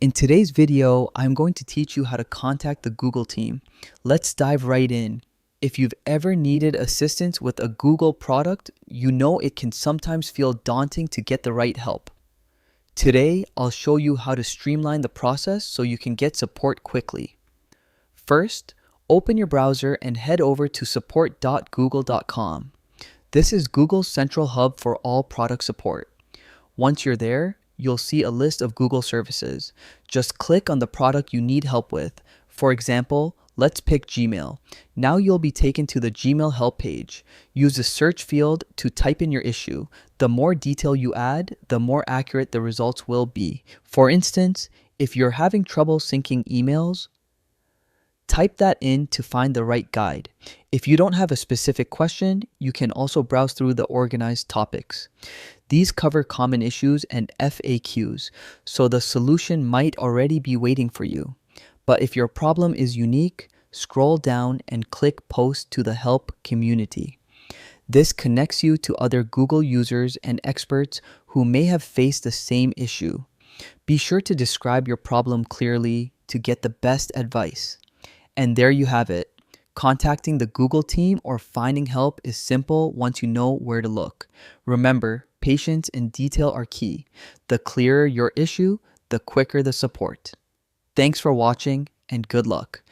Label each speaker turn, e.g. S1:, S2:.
S1: In today's video, I'm going to teach you how to contact the Google team. Let's dive right in. If you've ever needed assistance with a Google product, you know it can sometimes feel daunting to get the right help. Today, I'll show you how to streamline the process so you can get support quickly. First, open your browser and head over to support.google.com. This is Google's central hub for all product support. Once you're there, you'll see a list of Google services. Just click on the product you need help with. For example, let's pick Gmail. Now you'll be taken to the Gmail help page. Use the search field to type in your issue. The more detail you add, the more accurate the results will be. For instance, if you're having trouble syncing emails, type that in to find the right guide. If you don't have a specific question, you can also browse through the organized topics. These cover common issues and FAQs, so the solution might already be waiting for you. But if your problem is unique, scroll down and click Post to the Help community. This connects you to other Google users and experts who may have faced the same issue. Be sure to describe your problem clearly to get the best advice. And there you have it. Contacting the Google team or finding help is simple once you know where to look. Remember, patience and detail are key. The clearer your issue, the quicker the support. Thanks for watching and good luck.